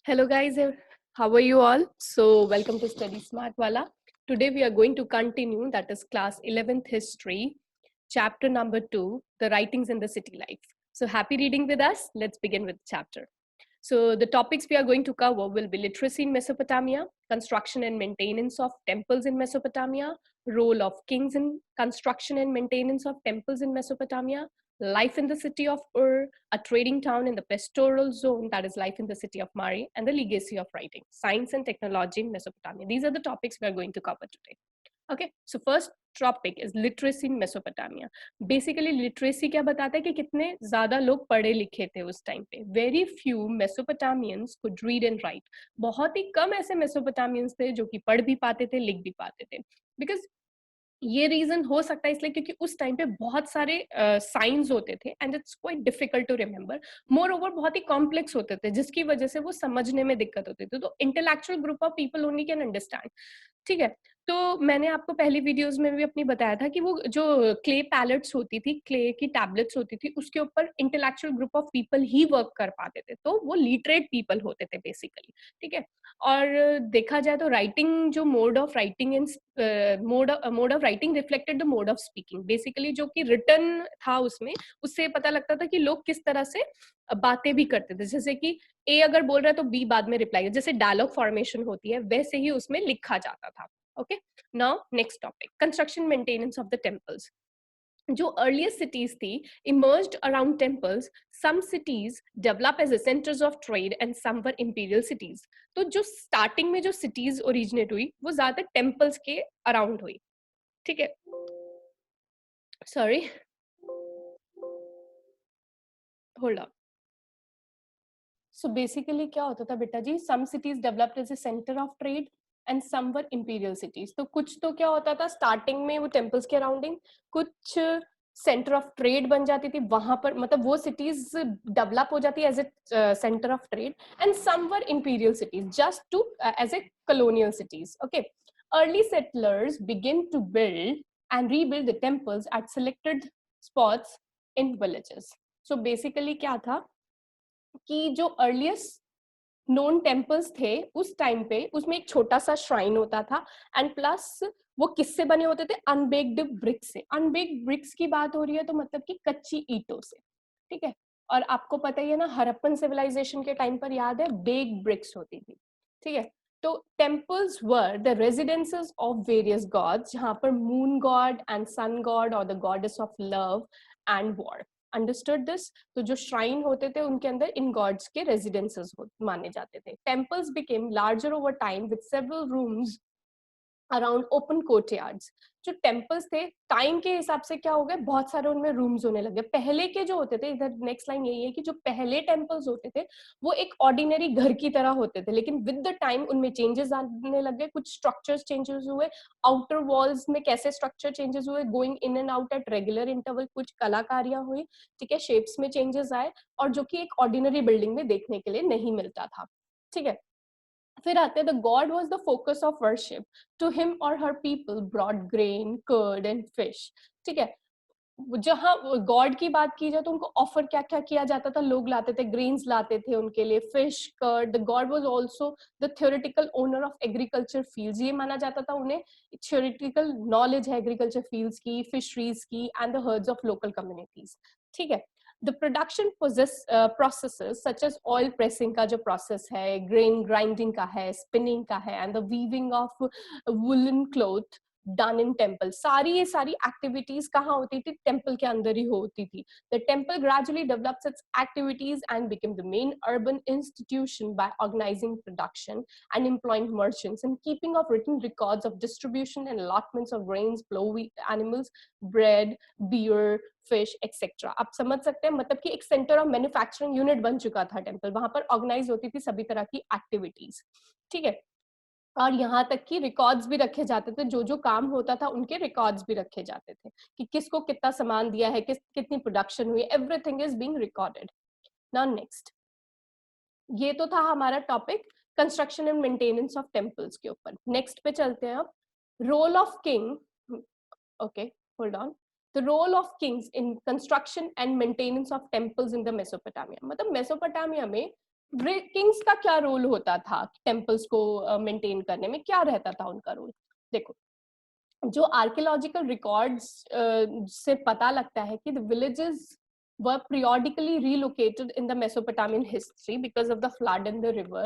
Hello guys, how are you all? So welcome to Study Smart Wala. Today we are going to continue, that is class 11th history, chapter number 2, the writings in the city life. So happy reading with us. Let's begin with the chapter. So the topics we are going to cover will be literacy in Mesopotamia, construction and maintenance of temples in Mesopotamia, role of kings in construction and maintenance of temples in Mesopotamia, life in the city of Ur, a trading town in the pastoral zone, that is life in the city of Mari, and the legacy of writing, science and technology in Mesopotamia. These are the topics we are going to cover today. Okay, so first topic is literacy in Mesopotamia. Basically literacy क्या बताता है कि कितने ज्यादा लोग पढ़े लिखे थे उस टाइम पे. Very few Mesopotamians could read and write. बहुत ही कम ऐसे Mesopotamians थे जो कि पढ़ भी पाते थे, लिख भी पाते थे. Because ये रीजन हो सकता है इसलिए क्योंकि उस टाइम पे बहुत सारे साइंस होते थे and it's quite difficult to remember. Moreover बहुत ही कॉम्प्लेक्स होते थे जिसकी वजह से वो समझने में दिक्कत होती थी. तो intellectual group of people only can understand. ठीक है, तो मैंने आपको पहली वीडियोस में भी अपनी बताया था कि वो जो क्ले पैलेट्स होती थी, क्ले की टैबलेट्स होती थी, उसके ऊपर intellectual group of people he work कर पाते थे. तो वो लिटरेट पीपल होते थे बेसिकली. ठीक है, और देखा जाए तो राइटिंग जो mode of writing in mode of writing reflected the mode of speaking. Basically जो कि रिटन था उसमें, उससे पता लगता था कि लोग किस तरह से बातें भी करते थे. जैसे कि ए अगर बोल रहा है तो बी बाद में रिप्लाई, जैसे डायलॉग फॉर्मेशन होती है वैसे ही उसमें लिखा जाता था. Okay, now next topic, construction maintenance of the temples. जो अर्लीस्ट सिटीज थी emerged around temples. Some cities develop as centres of trade and some were imperial cities. तो जो स्टार्टिंग में जो सिटीज ओरिजिनेट हुई वो ज्यादातर टेम्पल्स के अराउंड हुई. ठीक है, sorry, hold up. So basically क्या होता था बेटा जी, some cities developed as a centre of trade and some were imperial cities. तो कुछ तो क्या होता था स्टार्टिंग में वो टेम्पल्स के अराउंडिंग कुछ सेंटर ऑफ ट्रेड बन जाती थी वहां पर, मतलब वो सिटीज डेवलप हो जाती है as a centre of trade, and some were imperial cities just to as a colonial cities. Okay, early settlers begin to build and rebuild the temples at selected spots in villages. So basically क्या था कि जो earliest known temples थे उस time पे उसमें एक छोटा सा श्राइन होता था एंड प्लस वो किससे बने होते थे, अनबेक्ड ब्रिक्स से. अनबेक्ड ब्रिक्स की बात हो रही है तो मतलब कि कच्ची ईंटों से. ठीक है, और आपको पता ही है ना हरप्पन सिविलाइजेशन के टाइम पर याद है बेक्ड ब्रिक्स होती थी. ठीक है, तो temples were the residences of various gods, जहां पर moon god and sun god और the goddess of love and war. Understood this. तो जो श्राइन होते थे उनके अंदर इन गॉड्स के रेजिडेंसेस माने जाते थे. Temples became larger over time with several rooms around open courtyards. जो टेम्पल्स थे टाइम के हिसाब से क्या हो गया, बहुत सारे उनमें रूम्स होने लगे. पहले के जो होते थे, इधर नेक्स्ट लाइन यही है कि जो पहले टेम्पल्स होते थे वो एक ऑर्डिनरी घर की तरह होते थे, लेकिन विद द टाइम उनमें चेंजेस आने लगे. कुछ स्ट्रक्चर्स चेंजेस हुए, आउटर वॉल्स में कैसे स्ट्रक्चर चेंजेस हुए, going in and out at regular interval, कुछ कलाकारियां हुई. ठीक है, शेप्स में चेंजेस आए और जो कि एक ऑर्डिनरी बिल्डिंग में देखने के लिए नहीं मिलता था. ठीक है, फिर आते the god was the focus of worship. To him और her people broad grain curd and fish. ठीक है, जहां गॉड की बात की जाए तो उनको ऑफर क्या क्या किया जाता था, लोग लाते थे, ग्रेन्स लाते थे उनके लिए, fish, curd. The god was also the theoretical owner of agriculture fields. ये माना जाता था उन्हें थ्योरेटिकल नॉलेज है एग्रीकल्चर फील्ड्स की, फिशरीज की and the herds of local communities. ठीक है, the production processes such as oil pressing का जो process है, grain grinding का है, spinning का है, and the weaving of woolen cloth done in temple. सारी ये सारी activities कहाँ होती थी, temple के अंदर ही होती थी. The temple gradually developed its activities and became the main urban institution by organizing production and employing merchants and keeping of written records of distribution and allotments of grains, plough animals, bread, beer, fish etcetera. आप समझ सकते हैं, मतलब कि एक centre of manufacturing unit बन चुका था टेम्पल. वहां पर ऑर्गेनाइज होती थी सभी तरह की एक्टिविटीज. ठीक है, और यहाँ तक कि रिकॉर्ड्स भी रखे जाते थे, जो जो काम होता था उनके रिकॉर्ड्स भी रखे जाते थे कि किसको कितना सामान दिया है, कितनी प्रोडक्शन हुई, everything is being recorded. Now next, ये तो था हमारा topic construction and maintenance of temples के ऊपर. नेक्स्ट पे चलते हैं अब, role of king. Okay, hold on. The role of kings in construction and maintenance of temples in the Mesopotamia. मतलब मेसोपोटामिया में किंग्स का क्या रोल होता था टेम्पल्स को मेंटेन करने में, क्या रहता था उनका रोल? देखो, जो आर्कियोलॉजिकल रिकॉर्ड्स से पता लगता है कि the villages were periodically relocated in the Mesopotamian history because of the flood in the river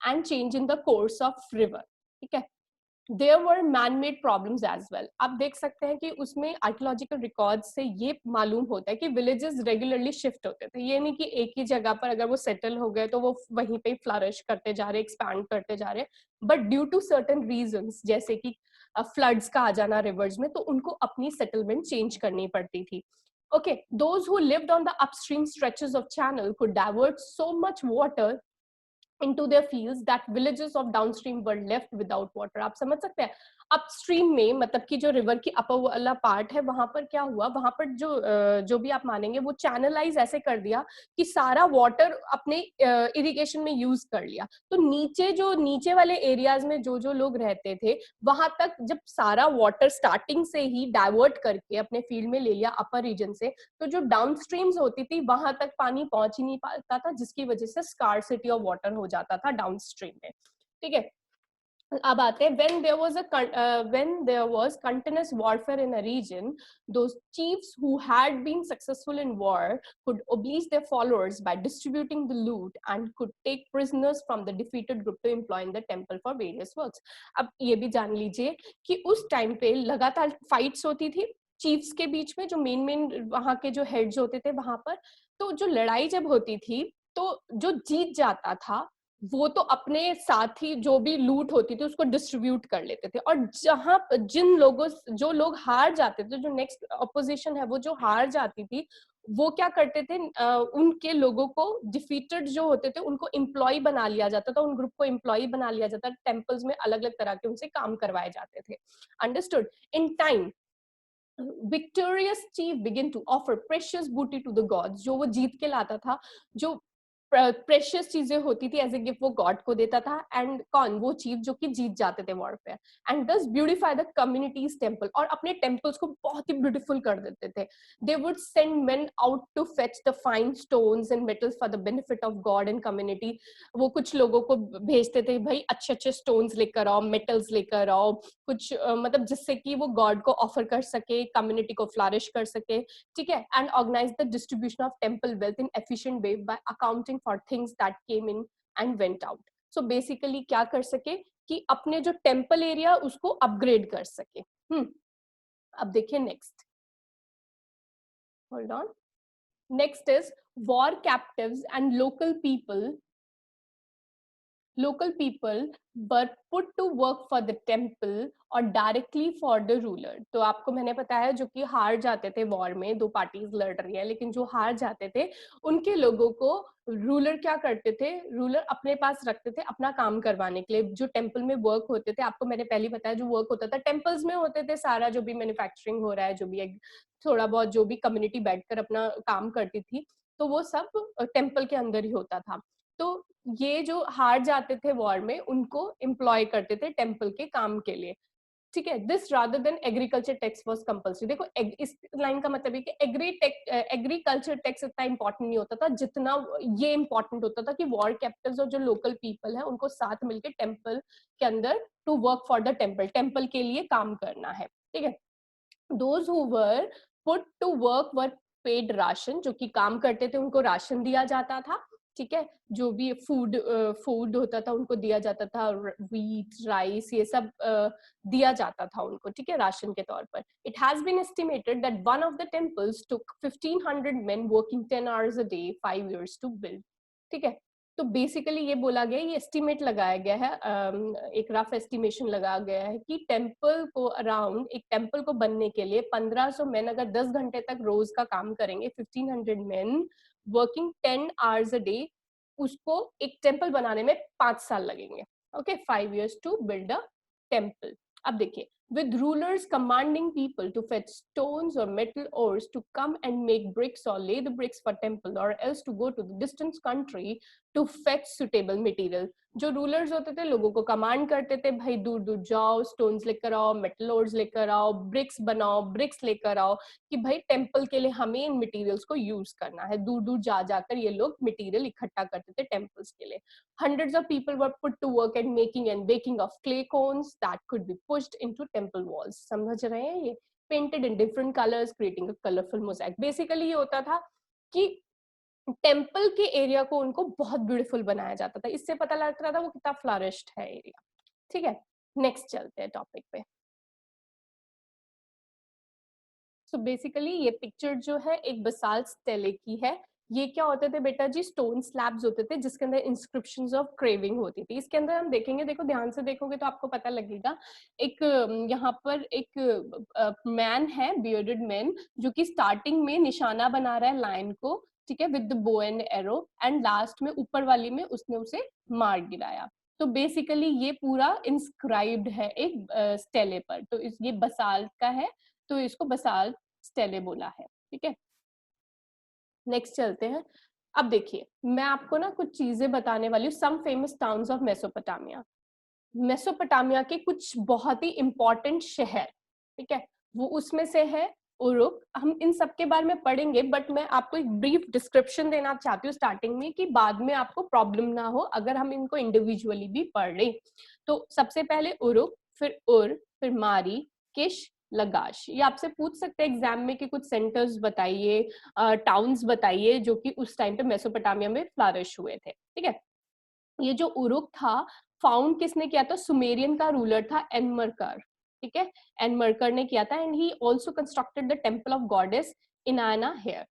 and change in the course of river. ठीक है, there were man-made problems as well. आप देख सकते हैं कि उसमें आर्कियोलॉजिकल रिकॉर्ड से ये मालूम होता है कि विलेजेस रेगुलरली शिफ्ट होते थे, ये नहीं कि एक ही जगह पर अगर वो सेटल हो गए तो वो वहीं पे फ्लरिश करते जा रहे, एक्सपैंड करते जा रहे, but due to certain reasons जैसे कि फ्लड्स का आ जाना रिवर्स में, तो उनको अपनी सेटलमेंट चेंज करनी पड़ती थी. Okay, those who lived on the upstream stretches of channel could divert so much water into their fields that villages of downstream were left without water. आप समझ सकते हैं, अपस्ट्रीम में मतलब कि जो रिवर की अपर वाला पार्ट है वहां पर क्या हुआ, वहां पर जो भी आप मानेंगे वो चैनलाइज ऐसे कर दिया कि सारा वाटर अपने इरिगेशन में यूज कर लिया. तो नीचे वाले एरियाज में जो लोग रहते थे वहां तक जब सारा वाटर स्टार्टिंग से ही डाइवर्ट करके अपने फील्ड में ले लिया अपर रीजन से, तो जो डाउन स्ट्रीम्स होती थी वहां तक पानी पहुंच ही नहीं पाता था, जिसकी वजह से स्कार्सिटी ऑफ वाटर हो जाता था डाउन स्ट्रीम में. ठीक है, अब आते हैं when there was continuous warfare in a region, those chiefs who had been successful in war could oblige their followers by distributing the loot and could take prisoners from the defeated group to employ in the temple for various works. अब ये भी जान लीजिए कि उस time पे लगातार fights होती थी चीफ्स के बीच में, जो मेन वहां के जो हेड्स होते थे वहां पर. तो जो लड़ाई जब होती थी तो जो जीत जाता था वो तो अपने साथ ही जो भी लूट होती थी उसको डिस्ट्रीब्यूट कर लेते थे, और जो लोग हार जाते थे, जो नेक्स्ट अपोजिशन है वो जो हार जाती थी, वो क्या करते थे, उनके लोगों को डिफीटेड जो होते थे उनको एम्प्लॉय बना लिया जाता था, उन ग्रुप को एम्प्लॉय बना लिया जाता था, टेम्पल्स में अलग अलग तरह के उनसे काम करवाए जाते थे. Understood. In time victorious chief begin to offer precious booty to the gods. जो वो जीत के लाता था, जो प्रेशियस चीजें होती थी एज ए गिफ्ट वो गॉड को देता था. एंड कौन? वो चीफ जो कि जीत जाते थे वॉरफेयर. एंड दस ब्यूटिफाई द कम्युनिटीज टेम्पल, और अपने टेम्पल्स को बहुत ही ब्यूटीफुल कर देते थे. They would send men out to fetch the fine stones and metals for the benefit of god and community. वो कुछ लोगों को भेजते थे, भाई अच्छे अच्छे स्टोन्स लेकर आओ, मेटल्स लेकर आओ, कुछ मतलब जिससे कि वो गॉड को ऑफर कर सके, कम्युनिटी को फ्लरिश कर सके. ठीक है, and organise the distribution of temple wealth in efficient way by accounting for things that came in and went out. So basically क्या कर सके कि अपने जो टेम्पल एरिया उसको अपग्रेड कर सके. अब देखिए next, hold on. Next is war captives and local people were put to work for the temple और डायरेक्टली फॉर द रूलर. तो आपको मैंने बताया जो कि हार जाते थे वॉर में, दो पार्टीज लड़ रही है, लेकिन जो हार जाते थे उनके लोगों को रूलर क्या करते थे, रूलर अपने पास रखते थे अपना काम करवाने के लिए. जो टेम्पल में वर्क होते थे, आपको मैंने पहले बताया जो वर्क होता था टेम्पल्स में होते थे, सारा जो भी मैन्युफैक्चरिंग हो रहा है, जो भी थोड़ा बहुत जो भी कम्युनिटी बैठकर अपना काम करती थी, तो वो सब टेम्पल के अंदर ही होता था. तो ये जो हार जाते थे वॉर में उनको एम्प्लॉय करते थे टेम्पल के काम के लिए. ठीक है, this rather than agriculture tax was compulsory. देखो इस लाइन का मतलब है कि एग्रीकल्चर टैक्स इतना इंपॉर्टेंट नहीं होता था जितना ये इंपॉर्टेंट होता था कि वॉर कैप्टिव्स और जो लोकल पीपल है उनको साथ मिलकर टेम्पल के अंदर to work for the temple के लिए काम करना है. ठीक है, those who were put to work were paid ration, जो कि काम करते थे उनको राशन दिया जाता था. ठीक है, जो भी फूड होता था उनको दिया जाता था, व्हीट राइस ये सब दिया जाता था उनको. ठीक है, राशन के तौर पर. It has been estimated that one of the temples took 1500 men working 10 hours a day 5 years to build. ठीक है, तो बेसिकली ये बोला गया, ये एस्टिमेट लगाया गया है, एक रफ एस्टिमेशन लगाया गया है कि टेम्पल को अराउंड, एक टेम्पल को बनने के लिए 1500 मेन अगर 10 घंटे तक रोज का काम करेंगे, 1500 main working 10 hours a day, उसको एक टेम्पल बनाने में 5 साल लगेंगे. Okay, 5 years to build a temple. अब देखिए, with rulers commanding people to fetch stones or metal ores to come and make bricks or lay the bricks for temple or else to go to the distant country to fetch suitable material. जो rulers होते थे लोगों को command करते थे, भाई दूर दूर जाओ, स्टोन्स लेकर आओ, मेटल ओर्स लेकर आओ, ब्रिक्स बनाओ, ब्रिक्स लेकर आओ, कि भाई टेम्पल के लिए हमें इन मटेरियल्स को यूज करना है। दूर दूर जा जाकर ये लोग मटेरियल इकट्ठा करते थे टेम्पल्स के लिए। Hundreds of people were put to work at making and baking of clay cones that could be pushed into temple walls. समझ रहे हैं ये? Painted in different colors, creating a colorful mosaic. Basically ये होता था कि टेम्पल के area को उनको बहुत ब्यूटीफुल बनाया जाता था। इससे पता लग रहा था वो कितना फ्लरिश्ड है एरिया। ठीक है, नेक्स्ट चलते हैं टॉपिक पे। सो बेसिकली ये पिक्चर जो है एक बसाल्ट स्टेले की है। ये क्या होते थे बेटा जी, स्टोन स्लैब्स होते थे जिसके अंदर इंस्क्रिप्शंस ऑफ क्रेविंग होती थी। इसके अंदर हम देखेंगे, देखो ध्यान से देखोगे तो आपको पता लगेगा। एक यहाँ पर एक मैन है, बियर्डेड मैन, जो कि स्टार्टिंग में निशाना बना रहा है लायन को, ठीक है, with the bow and arrow, and last में ऊपर वाली में उसने उसे मार गिराया। तो बेसिकली ये पूरा इंस्क्राइब्ड है एक स्टेले पर। तो ये बसाल्ट का है, तो इसको बसाल्ट स्टेले बोला है। ठीक है, नेक्स्ट चलते हैं। अब देखिए मैं आपको ना कुछ चीजें बताने वाली हूँ। Some famous towns of Mesopotamia. Mesopotamia के कुछ बहुत ही इंपॉर्टेंट शहर, ठीक है, वो उसमें से है उरुक। हम इन सब के बारे में पढ़ेंगे, बट मैं आपको एक ब्रीफ डिस्क्रिप्शन देना चाहती हूँ स्टार्टिंग में, कि बाद में आपको प्रॉब्लम ना हो अगर हम इनको इंडिविजुअली भी पढ़ लें। तो सबसे पहले उरुक, फिर उर, फिर मारी, किश, लगाश। ये आपसे पूछ सकते हैं एग्जाम में कि कुछ सेंटर्स बताइए, टाउन्स बताइए जो कि उस टाइम पे मेसोपोटामिया में फ्लरिश हुए थे। ठीक है, ये जो उरुक था फाउंड किसने किया था? सुमेरियन का रूलर था एनमरकर। ठीक है, एनमरकर ने किया था, and he also constructed the temple of goddess Inanna here.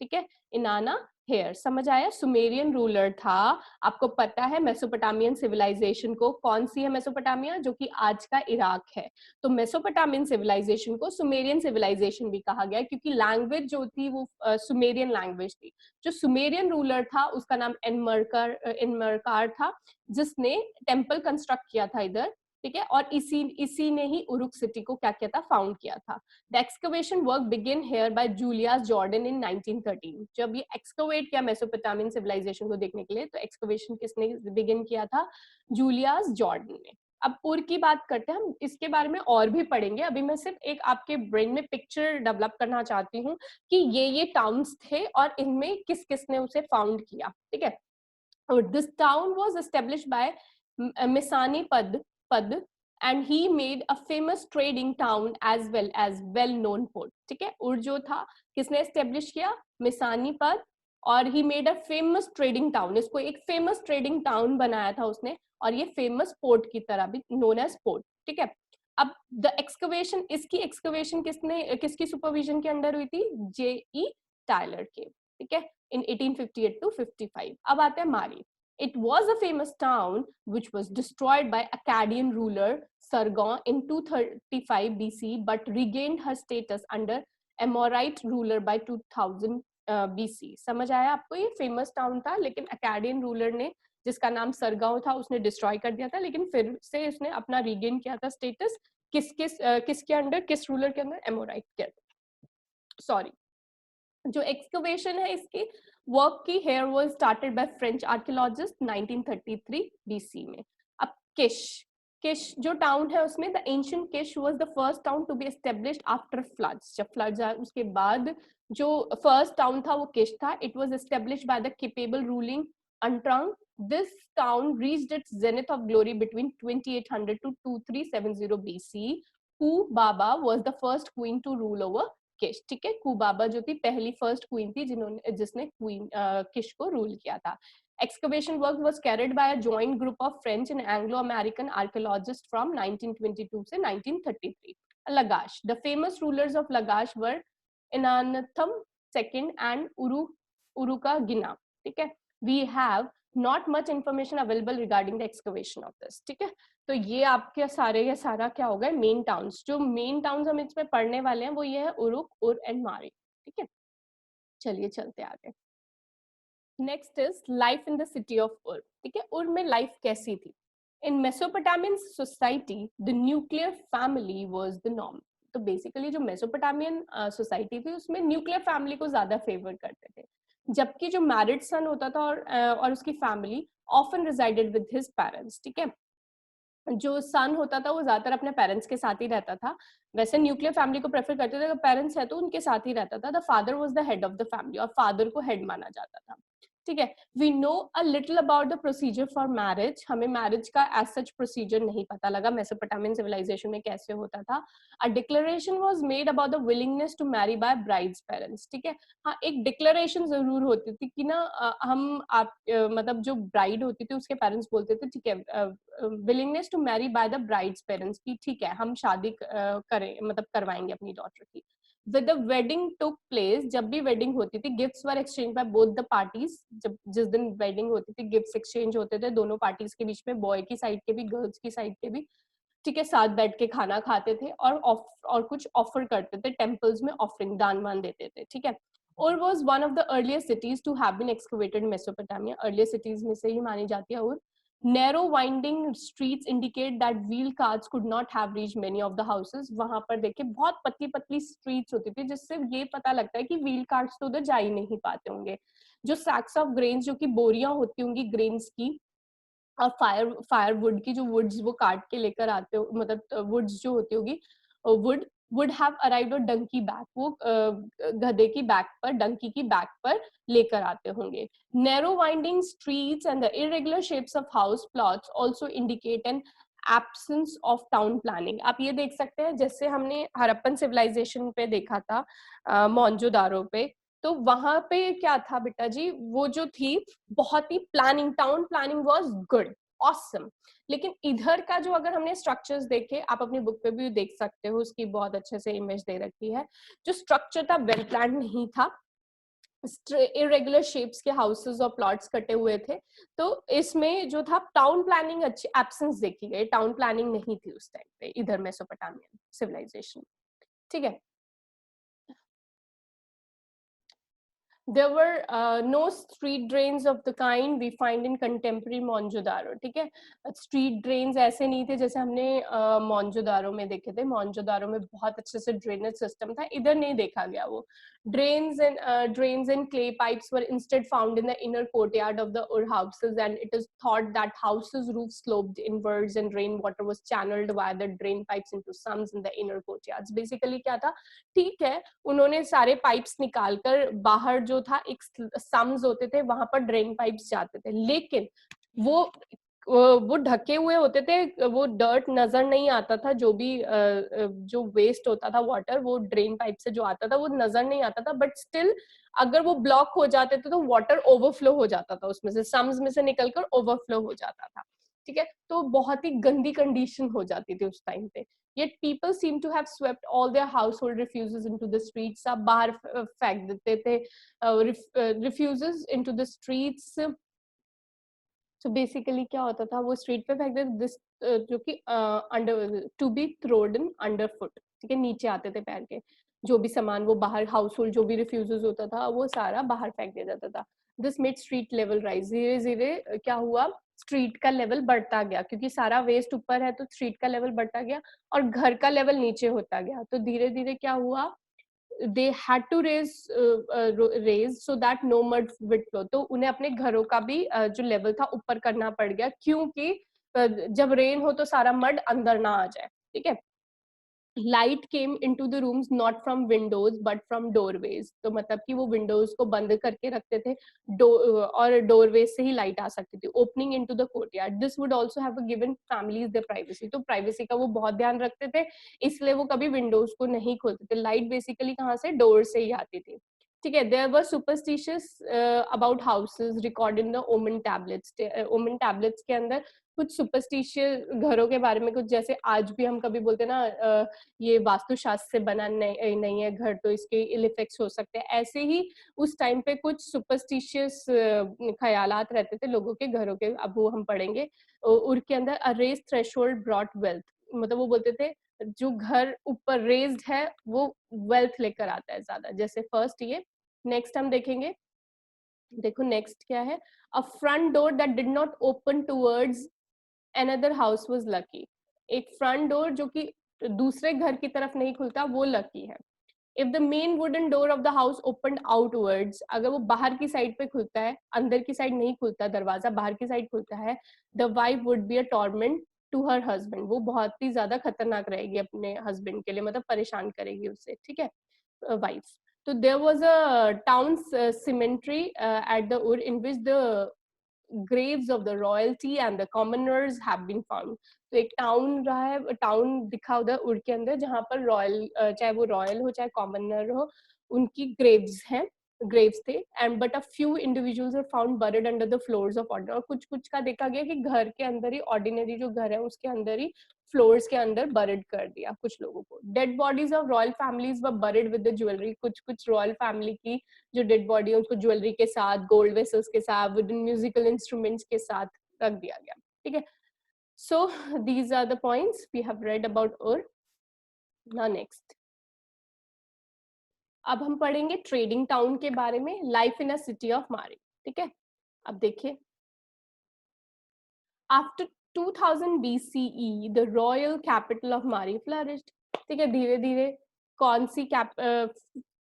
ठीक है, इनाना हेयर, समझ आया? सुमेरियन रूलर था। आपको पता है मेसोपोटामियन सिविलाइजेशन को, कौन सी है मेसोपोटामिया? जो कि आज का इराक है। तो मेसोपोटामियन सिविलाइजेशन को सुमेरियन सिविलाइजेशन भी कहा गया, क्योंकि लैंग्वेज जो थी वो सुमेरियन लैंग्वेज थी। जो सुमेरियन रूलर था उसका नाम एनमरकार था, जिसने टेम्पल कंस्ट्रक्ट किया था इधर। ठीक है, और इसी ने ही उरुक सिटी को क्या किया था? फाउंड किया था। The excavation work begin here by Julius Jordan in 1913। जब ये एक्सकवेट किया मेसोपोटामियन सिविलाइजेशन को देखने के लिए, तो एक्सकवेशन किसने बिगिन किया था? जूलियस जॉर्डन ने। अब उर की बात करते हैं, हम इसके बारे में और भी पढ़ेंगे। अभी मैं सिर्फ एक आपके ब्रेन में पिक्चर डेवलप करना चाहती हूँ कि ये टाउन्स थे और इनमें किस किसने उसे फाउंड किया। ठीक है, और this town was established by Mesannepada and he made a famous trading town as well known port. ठीक है, और जो था किसने एस्टेब्लिश किया? मिसानी पद, और ही made a famous trading town, इसको एक फेमस ट्रेडिंग टाउन बनाया था उसने, और ये फेमस पोर्ट की तरह भी नोन एज पोर्ट। ठीक है, अब द एक्सकवेशन, इसकी एक्सकवेशन किसकी सुपरविजन के अंडर हुई थी? J.E. टायलर के। ठीक है, in 1858 to 55। अब आते हैं मारी। It was a famous town which was destroyed by Akkadian ruler Sargon in 235 BC, but regained her status under Amorite ruler by 2000 BC। समझ आया आपको? ये फेमस टाउन था, लेकिन अकैडियन रूलर ने, जिसका नाम सरगांव था, उसने डिस्ट्रॉय कर दिया था, लेकिन फिर से इसने अपना रिगेन किया था स्टेटस। किसके अंडर, किस रूलर के अंदर? एमोराइट के अंदर। सॉरी, जो एक्सकवेशन है इसकी वर्क की here was started by French archaeologist 1933 BC में। अब किश, किश जो टाउन है उसमें the ancient Kish was the first town to be established after floods. जब फ्लड्स आए उसके बाद जो फर्स्ट टाउन था वो किश था। It was established by the capable ruling अंट्रंग। This town reached its zenith of glory between 2800 to 2370 BC. Hu Baba was the first queen to rule over किश। ठीक है, कुबाबा जो थी पहली फर्स्ट क्वीन थी जिसने क्वीन किश को रूल किया था। Excavation work was carried by a joint group of French and Anglo-American archaeologists from 1922 से 1933। Lagash, the famous rulers of Lagash were Inannatham II and Urukagina। ठीक है, we have not much information available regarding the excavation of this। ठीक है, तो ये आपके सारे या सारा क्या होगा? Main towns. जो मेन टाउन्स हम इसमें पढ़ने वाले हैं वो ये है उरुक, उर एंड मारी। ठीक है, चलिए चलते आगे। Next is life in the city of Ur. ठीक है, उर में लाइफ कैसी थी? In Mesopotamian society the nuclear family was the norm. तो बेसिकली जो मेसोपोटामियन सोसाइटी थी उसमें न्यूक्लियर फैमिली को ज्यादा फेवर करते थे। जबकि जो मैरिड सन होता था और उसकी family often resided with his parents, ठीक है। जो सन होता था वो ज्यादातर अपने पेरेंट्स के साथ ही रहता था, वैसे न्यूक्लियर फैमिली को प्रेफर करते थे, अगर पेरेंट्स है तो उनके साथ ही रहता था। The father was the head of the family, और फादर को हेड माना जाता था, ठीक है। We know a little about the procedure for marriage, हमें मैरिज का एज सच प्रोसीजर नहीं पता लगा मेसोपोटामियन सिविलाइजेशन में कैसे होता था। A declaration was made about the willingness to marry by bride's parents, ठीक है। हाँ, एक डिक्लेरेशन जरूर होती थी कि ना मतलब जो ब्राइड होती थी उसके पेरेंट्स बोलते थे, ठीक है, willingness to marry by the bride's parents की, ठीक है हम शादी करें, मतलब करवाएंगे अपनी डॉटर की। With the wedding took place, जब भी वेडिंग होती थी, gifts were exchange by both the parties, जब जिस दिन वेडिंग होती थी गिफ्ट्स एक्सचेंज होते थे दोनों पार्टीज के बीच में, बॉय की साइड के भी गर्ल्स की साइड के भी, ठीक है। साथ बैठ के खाना खाते थे और कुछ ऑफर करते थे टेम्पल्स में, ऑफरिंग दान वान देते थे, ठीक है। और was one of the earliest cities to have been excavated Mesopotamia, earliest cities में से ही मानी जाती है। और narrow winding streets indicate that wheel carts could not have reached many of the houses, वहां पर देखिए बहुत पतली पतली स्ट्रीट्स होती थी, जिससे ये पता लगता है कि व्हील कार्ट्स तो उधर जा ही नहीं पाते होंगे। जो सैक्स ऑफ ग्रेन्स, जो कि बोरियां होती होंगी ग्रेन्स की, और फायरवुड की, जो वुड्स वो काट के लेकर आते हो, मतलब वुड्स जो होती होगी, would would have arrived on donkey back, वो गधे की बैक पर, डंकी की बैक पर लेकर आते होंगे। Narrow winding streets and the irregular shapes of house plots also indicate N absence of town planning. आप ये देख सकते हैं, जैसे हमने हड़प्पन सिविलाइजेशन पे देखा था, मोहनजोदारो पे, तो वहां पे क्या था बेटा जी, वो जो थी बहुत ही planning, town planning was good, awesome. लेकिन इधर का जो, अगर हमने स्ट्रक्चर्स देखे, आप अपनी बुक पे भी देख सकते हो, उसकी बहुत अच्छे से इमेज दे रखी है, जो स्ट्रक्चर था वेल प्लान नहीं था, इरेगुलर शेप्स के हाउसेस और प्लॉट्स कटे हुए थे। तो इसमें जो था टाउन प्लानिंग अच्छी एब्सेंस देखी गई, टाउन प्लानिंग नहीं थी उस टाइम पे इधर मेसोपोटामियन सिविलाइजेशन, ठीक है। There were no street drains of the kind we find in contemporary Mohenjo-daro, ठीक है। स्ट्रीट ड्रेन्स ऐसे नहीं थे जैसे हमने मोहनजोदारो में देखे थे, मोहनजोदारो में बहुत अच्छे से ड्रेनेज सिस्टम था, इधर नहीं देखा गया वो। Drains and clay pipes were instead found in the inner courtyard of the Ur houses, and it is thought that houses' roofs sloped inwards and rainwater was channeled via the drain pipes into sums in the inner courtyards. Basically क्या था, ठीक है, उन्होंने सारे pipes निकालकर बाहर जो था एक सम्स होते थे, वहां पर ड्रेन पाइप्स जाते थे, लेकिन वो ढके हुए होते थे, वो डर्ट नजर नहीं आता था, जो भी जो वेस्ट होता था वाटर, वो ड्रेन पाइप से जो आता था वो नजर नहीं आता था, बट स्टिल अगर वो ब्लॉक हो जाते थे तो वाटर ओवरफ्लो हो जाता था, उसमें से सम्स में से निकलकर ओवरफ्लो हो जाता था, ठीक है। तो बहुत ही गंदी कंडीशन हो जाती थी उस टाइम पे। Yet people seem to have swept all their household refuses into the streets. सब बाहर फेंक देते थे, refuses into the streets। तो बेसिकली क्या होता था, वो स्ट्रीट पे फेंक देते, दिस जो कि under to be thrown under foot, ठीक है, नीचे आते थे पैर के, जो भी सामान वो बाहर, हाउस होल्ड जो भी रिफ्यूजेस होता था वो सारा बाहर फेंक दिया जाता था। This made street level rise, धीरे धीरे क्या हुआ, स्ट्रीट का लेवल बढ़ता गया, क्योंकि सारा वेस्ट ऊपर है तो स्ट्रीट का लेवल बढ़ता गया और घर का लेवल नीचे होता गया। तो धीरे धीरे क्या हुआ, they had to raise so that no mud would flow, तो उन्हें अपने घरों का भी जो लेवल था ऊपर करना पड़ गया, क्योंकि जब रेन हो तो सारा मड अंदर ना आ जाए, ठीक है। Light came into the rooms not from Windows but from doorways, तो मतलब कि वो विंडोज को बंद करके रखते थे, और डोरवेज से ही लाइट आ सकती थी, opening into the courtyard. This would also have given families their privacy, तो प्राइवेसी का वो बहुत ध्यान रखते थे, इसलिए वो कभी विंडोज को नहीं खोलते थे। लाइट बेसिकली कहाँ से, डोर से ही आती थी, ठीक है। There were superstitious about houses record in the omen tablets, omen tablets के अंदर कुछ सुपरस्टिशियस घरों के बारे में, कुछ जैसे आज भी हम कभी बोलते ना ये वास्तुशास्त्र से बना नहीं है घर, तो इसके इल इफेक्ट्स हो सकते हैं, ऐसे ही उस टाइम पे कुछ सुपरस्टिशियस ख्यालात रहते थे लोगों के घरों के, अब वो हम पढ़ेंगे। उर के अंदर a rage threshold brought wealth, मतलब वो बोलते थे जो घर ऊपर रेज्ड है वो वेल्थ लेकर आता है ज्यादा, जैसे फर्स्ट ये। नेक्स्ट हम देखेंगे, देखो नेक्स्ट क्या है, a front door that did not open towards another house was lucky, एक फ्रंट डोर जो कि दूसरे घर की तरफ नहीं खुलता वो लकी है। If the main wooden door of the house opened outwards, अगर वो बाहर की साइड पे खुलता है, अंदर की साइड नहीं खुलता, दरवाजा बाहर की साइड खुलता है, the wife would be a torment to her husband. वो बहुत ही ज्यादा खतरनाक रहेगी अपने हस्बैंड के लिए, मतलब परेशान करेगी उसे, ठीक है, wife. So there was a town cemetery at the Ur in which the graves of the royalty and the commoners have been found. तो एक टाउन रहा है, टाउन दिखा उधर उड़ के अंदर, जहाँ पर रॉयल, चाहे वो रॉयल हो चाहे कॉमनर हो, उनकी ग्रेव्स हैं, ग्रेव्स थे. And but a few individuals are found buried under the floors of ordinary. और कुछ कुछ का देखा गया कि घर के अंदर ही, ऑर्डिनरी जो घर है उसके अंदर ही, फ्लोर्स के अंदर बरीड कर दिया कुछ लोगों को. Dead bodies of royal families were buried with the jewellery. कुछ कुछ रॉयल फैमिली की जो डेड बॉडी है उसको ज्वेलरी के साथ, गोल्ड वेसल्स के साथ, विद म्यूजिकल इंस्ट्रूमेंट्स के साथ रख दिया गया, ठीक है. So these are the points we have read about Ur. Now next, अब हम पढ़ेंगे ट्रेडिंग टाउन के बारे में, life in a city of मारी, ठीक है. अब देखिए, after 2000 BCE the royal capital of Mari flourished. ठीक है, धीरे धीरे कौन सी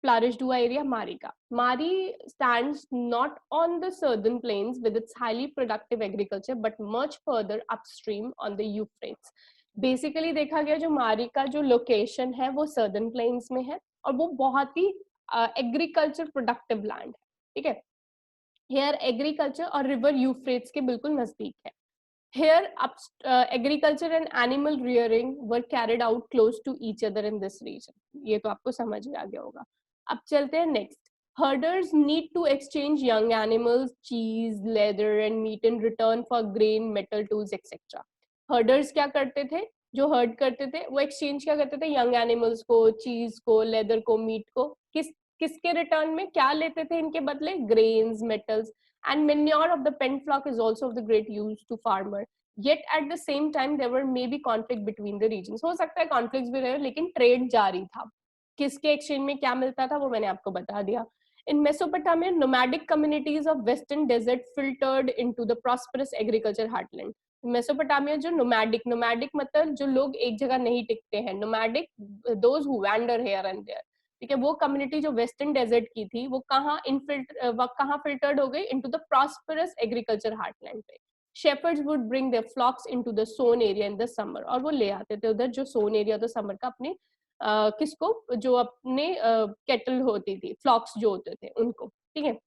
flourished हुआ एरिया? मारी का. मारी stands not on the southern plains with its highly productive agriculture but much further upstream on the Euphrates. Basically देखा गया जो मारी का जो लोकेशन है वो सर्दर्न प्लेन्स में है और वो बहुत ही एग्रीकल्चर प्रोडक्टिव लैंड है, ठीक है. हेयर एग्रीकल्चर और रिवर यूफ्रेट्स के बिल्कुल नजदीक है. Here, agriculture and animal rearing were carried out close to each other in this region. ये तो आपको समझ में आ गया होगा. अब चलते हैं next. Herders need to exchange young animals, cheese, leather, and meat in return for grain, metal tools, etc. Herders क्या करते थे? जो हर्ड करते थे वो एक्सचेंज क्या करते थे? यंग एनिमल्स को, चीज को, लेदर को, मीट को. किसके रिटर्न में क्या लेते थे इनके बदले? Grains, metals. And manure of the pen flock is also of the great use to farmer. Yet at the same time there were maybe conflict between the regions. हो सकता है conflicts भी रहे, लेकिन trade जारी था. किसके exchange में क्या मिलता था वो मैंने आपको बता दिया. In Mesopotamia, nomadic communities of western desert filtered into the prosperous agriculture heartland. Mesopotamia जो nomadic मतलब जो लोग एक जगह नहीं टिकते हैं, nomadic those who wander here and there. ठीक है, वो कम्युनिटी जो वेस्टर्न डेजर्ट की थी वो कहाँ फिल्टर्ड हो गई? Into the prosperous agriculture heartland पे. Shepherds would bring their flocks into the sown area in the summer. और वो ले आते थे उधर जो सोन एरिया था समर का, अपने किसको? जो अपने कैटल होती थी, फ्लॉक्स जो होते थे उनको, ठीक है.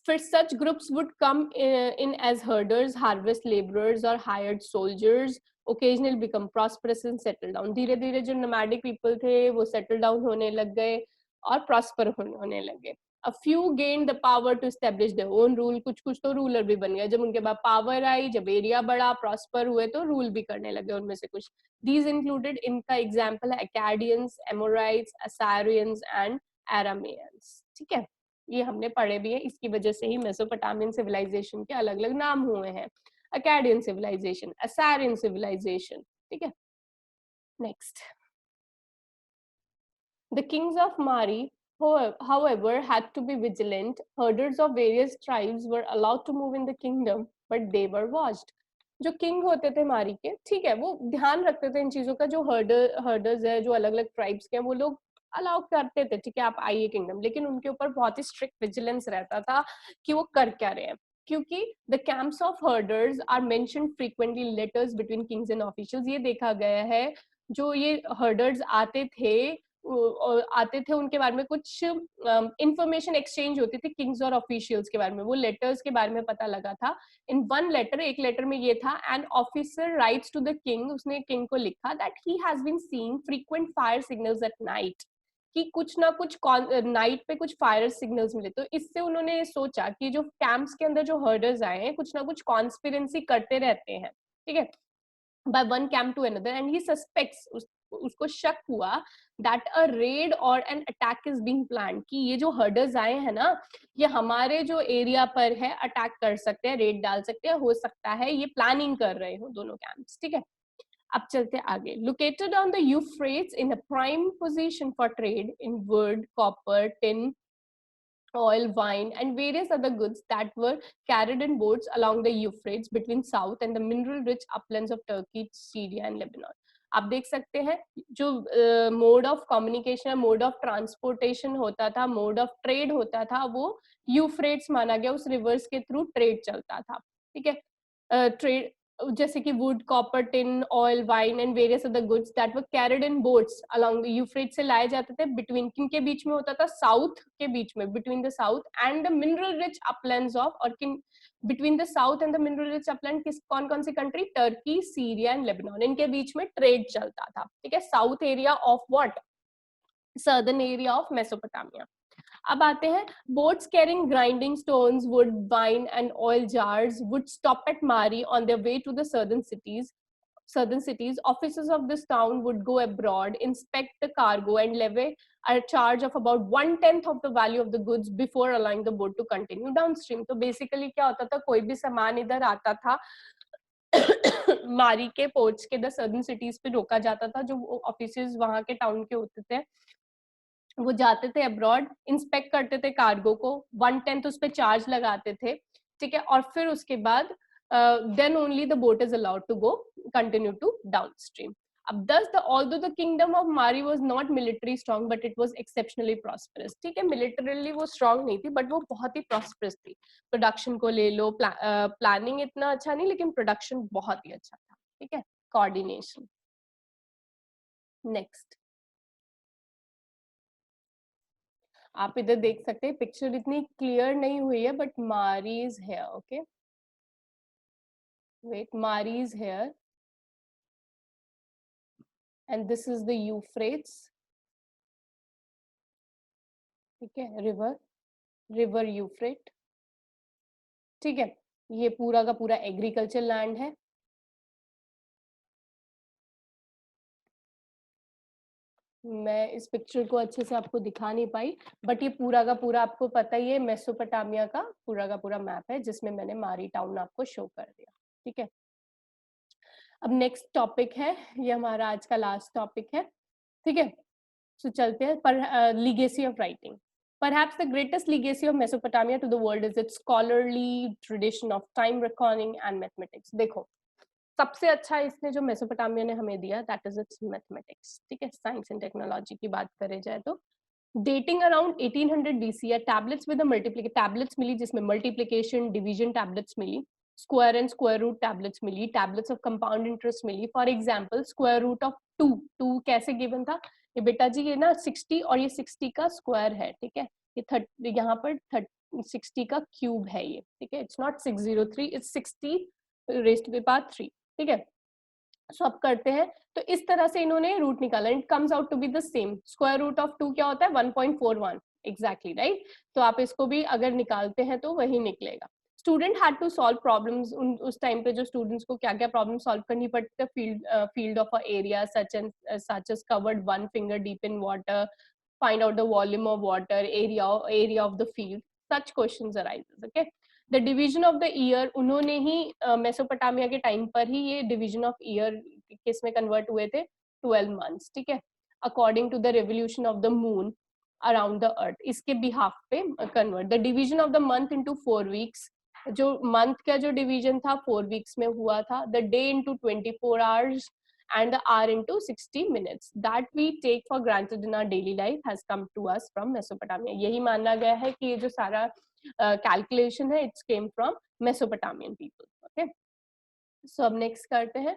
फिर such groups would come in as herders, harvest laborers or hired soldiers, occasionally become prosperous and settle down. धीरे धीरे जो nomadic people थे वो settle down होने लग गए और prosper होने लग गए. A few gained the power to establish their own rule. कुछ कुछ तो ruler भी बन गए. जब उनके पास power आई, जब area बढ़ा, prosper हुए तो rule भी करने लगे उनमें से कुछ. These included, इनका example है Akkadians, Amorites, Assyrians and Arameans. ठीक है, ये हमने पढ़े भी है. इसकी वजह से ही मेसोपोटामियन सिविलाइजेशन के अलग अलग नाम हुए हैं. अकाडियन सिविलाइजेशन, असारियन सिविलाइजेशन, ठीक है. नेक्स्ट, द किंग्स ऑफ मारी however had to be vigilant. Herders of various tribes were allowed to move in the kingdom but they were watched. जो किंग होते थे मारी के, ठीक है, वो ध्यान रखते थे इन चीजों का. जो हर्डर्स है, जो अलग अलग ट्राइब्स के हैं, वो लोग अलाउ करते थे, ठीक है, आप आइए किंगडम, लेकिन उनके ऊपर बहुत ही स्ट्रिक्ट विजिलेंस रहता था कि वो कर क्या रहे हैं. क्योंकि the camps of herders are mentioned frequently letters between kings and officials. ये देखा गया है जो ये हर्डर्स आते थे उनके बारे में कुछ इंफॉर्मेशन एक्सचेंज होती थी किंग्स और ऑफिशियल्स के बारे में. वो लेटर्स के बारे में पता लगा था. इन वन लेटर, एक लेटर में ये था, an officer writes to the king, उसने किंग को लिखा that he has been seeing frequent fire signals at night, कि कुछ ना कुछ नाइट पे कुछ फायर सिग्नल्स मिले. तो इससे उन्होंने सोचा कि जो कैंप्स के अंदर जो हर्डर्स आए हैं कुछ ना कुछ कॉन्स्पिरेंसी करते रहते हैं, ठीक है, by one camp to another, and he suspects, उसको शक हुआ that a raid or an attack is being planned, कि ये जो हर्डर्स आए हैं ना, ये हमारे जो एरिया पर है अटैक कर सकते हैं, रेड डाल सकते हैं, हो सकता है ये प्लानिंग कर रहे हो दोनों कैंप्स, ठीक है. अब चलते आगे. Located on the Euphrates in a prime position for trade in wood, copper, tin, oil, wine, and various other goods that were carried in boats along the Euphrates between south and the mineral-rich uplands of Turkey, Syria, and Lebanon. आप देख सकते हैं जो mode of communication, mode of transportation होता था, mode of trade होता था, वो यूफ्रेट्स माना गया, उस रिवर्स के थ्रू ट्रेड चलता था, ठीक है। ट्रेड जैसे कि would, copper, tin, oil, wine and various other goods that were carried in boats along the Euphrates से लाए जाते थे बिटवीन, किनके बीच में होता था, साउथ के बीच में, between the south and the mineral rich uplands of, और किन between the south and the mineral rich upland, किस कौन कौन सी country, Turkey, Syria and Lebanon, इनके बीच में ट्रेड चलता था, ठीक है। South area of what, southern area of Mesopotamia. अब आते हैं, boats carrying grinding stones, wood, wine and oil jars would stop at Mari on their way to the southern cities. Officers of this town would go abroad, inspect the cargo and levy a charge of about 1/10 of the value of the goods before allowing the boat to continue downstream. तो basically क्या होता था, कोई भी सामान इधर आता था मारी के पोर्ट्स के, द सर्दर्न सिटीज पे रोका जाता था, जो ऑफिसर्स वहां के टाउन के होते थे वो जाते थे अब्रॉड, इंस्पेक्ट करते थे कार्गो को, 1/10 उस पर चार्ज लगाते थे, ठीक है, और फिर उसके बाद then only the boat is allowed to go continue to downstream. अब thus the although the kingdom of Mari was not military strong but it was exceptionally prosperous, ठीक है, मिलिटरली वो स्ट्रांग नहीं थी बट वो बहुत ही प्रॉस्परस थी। Production को ले लो, प्लानिंग इतना अच्छा नहीं लेकिन प्रोडक्शन बहुत ही अच्छा था, ठीक है, कोऑर्डिनेशन। नेक्स्ट आप इधर देख सकते हैं, पिक्चर इतनी क्लियर नहीं हुई है बट मारी इज हेयर, ओके, वेट, मारी is here and this is the Euphrates, ठीक है, रिवर, रिवर यूफ्रेट, ठीक है, ये पूरा का पूरा एग्रीकल्चर लैंड है। मैं इस पिक्चर को अच्छे से आपको दिखा नहीं पाई बट ये पूरा का पूरा आपको पता ही है, मेसोपोटामिया का पूरा मैप है जिसमें मैंने मारी टाउन आपको शो कर दिया, ठीक है। अब नेक्स्ट टॉपिक है, ये हमारा आज का लास्ट टॉपिक है, ठीक है। सो चलते हैं पर legacy of writing. Perhaps the greatest legacy of Mesopotamia to the world is its scholarly tradition of time reckoning and mathematics. देखो सबसे अच्छा इसने जो मेसोपोटामिया ने हमें दिया दैट इज इट्स मैथमेटिक्स, ठीक है, साइंस एंड टेक्नोलॉजी की बात करें जाए तो dating around 1800 BC tablets with multiplication, tablets मिली जिसमें मल्टीप्लिकेशन डिवीजन टैबलेट्स मिली, square and square root tablets मिली, टैबलेट्स ऑफ कंपाउंड इंटरेस्ट मिली। For example square root of 2, 2 कैसे गिवन था, ये बेटा जी ये ना 60 और ये 60 का स्क्वायर है, ठीक है, ये 30 यहाँ पर 60 का क्यूब है ये, ठीक है, it's not 603, it's 60 raised to the power 3, ठीक है। सो अब करते हैं, तो इस तरह से इन्होंने रूट निकाला, it comes out to be the same, square root of 2 क्या होता है 1.41 एग्जैक्टली, राइट। तो आप इसको भी अगर निकालते हैं तो वही निकलेगा। Student had to solve problems, उस टाइम पे जो स्टूडेंट्स को क्या क्या प्रॉब्लम सॉल्व करनी पड़ती है, field of a area such as covered 1 finger deep in water, find out the volume of water, area of the field, such questions arises, okay. The division of the year, उन्होंने ही Mesopotamia के time पर ही ये division of year किस में convert हुए थे, 12 months, ठीक है, according to the revolution of the moon around the earth, इसके बिहाफ पे convert. The division of the month into 4 weeks, जो मंथ का जो डिवीजन था 4 वीक्स में हुआ था। The day into 24 hours and the hour into 60 minutes that we take for granted in our daily life has come to us from Mesopotamia. यही माना गया है कि ये जो सारा calculation है it's came from Mesopotamian people, okay. So अब next करते हैं,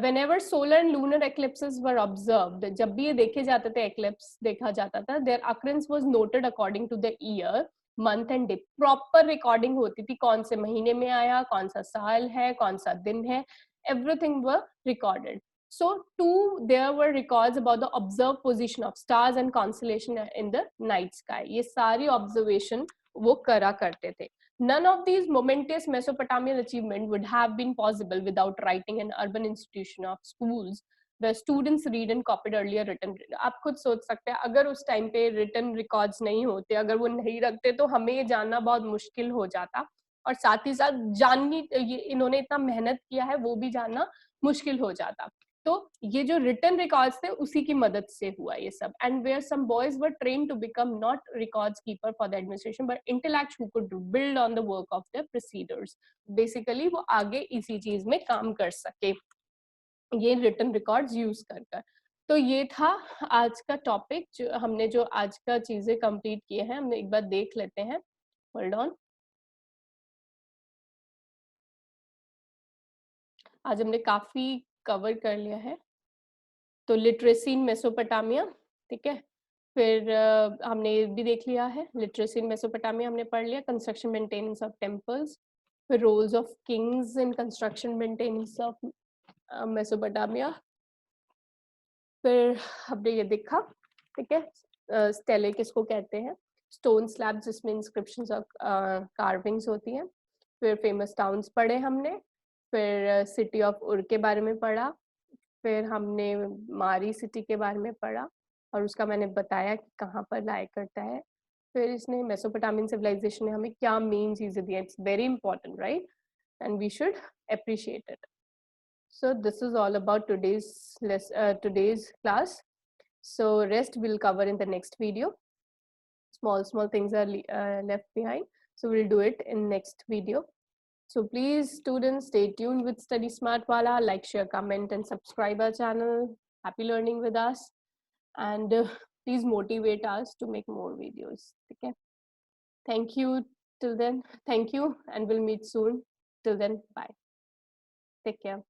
whenever solar and lunar eclipses were observed, जब भी ये देखे जाते थे eclipse देखा जाता था, their occurrence was noted according to the year, month and day, proper recording होती थी, कौन से महीने में आया, कौन सा साल है, कौन सा दिन है, everything were recorded. So too there were records about the observed position of stars and constellation in the night sky. ये सारी observation वो करा करते थे। None of these momentous Mesopotamian achievement would have been possible without writing an urban institution of schools where students read and copied earlier written. आप खुद सोच सकते हैं अगर उस टाइम पे written records नहीं होते, अगर वो नहीं रखते तो हमें ये जानना बहुत मुश्किल हो जाता, और साथ ही साथ जाननी, इन्होंने इतना मेहनत किया है वो भी जानना मुश्किल हो जाता। तो ये जो रिटन रिकॉर्ड्स थे उसी की मदद से हुआ ये सब। And where some boys were train to become not records keeper for the administration but intellects who could build on the work of the procedures, basically वो आगे इसी चीज में काम कर सके। ये रिटन रिकॉर्ड्स यूज कर। तो ये था आज का टॉपिक, जो आज का चीजें कंप्लीट किए हैं, हमने एक बार देख लेते हैं। Hold on. आज हमने काफी कवर कर लिया है। तो लिटरेसी इन मेसोपोटामिया, ठीक है। फिर हमने ये भी देख लिया है, लिटरेसी इन मेसोपोटामिया हमने पढ़ लिया। कंस्ट्रक्शन मेंटेनेंस ऑफ टेम्पल्स, फिर roles of kings in construction maintenance of Mesopotamia. फिर हमने ये देखा, ठीक है, स्टेले किसको कहते हैं, स्टोन स्लैब जिसमें इंस्क्रिप्शंस और कार्विंग्स होती हैं। फिर फेमस टाउन्स पढ़े हमने। फिर सिटी ऑफ उर के बारे में पढ़ा। फिर हमने मारी सिटी के बारे में पढ़ा और उसका मैंने बताया कि कहाँ पर लाया करता है। फिर इसने मेसोपोटामियन सिविलाइजेशन ने हमें क्या मेन चीजें दी, it's very important, right, and we should appreciate it. So this is all about today's class. So rest we'll cover in the next video. Small things are left behind, so we'll do it in next video. So please students, stay tuned with Study Smart Wala. Like, share, comment and subscribe our channel. Happy learning with us, and please motivate us to make more videos. Okay, thank you. Till then, thank you, and we'll meet soon. Till then, bye. Take care.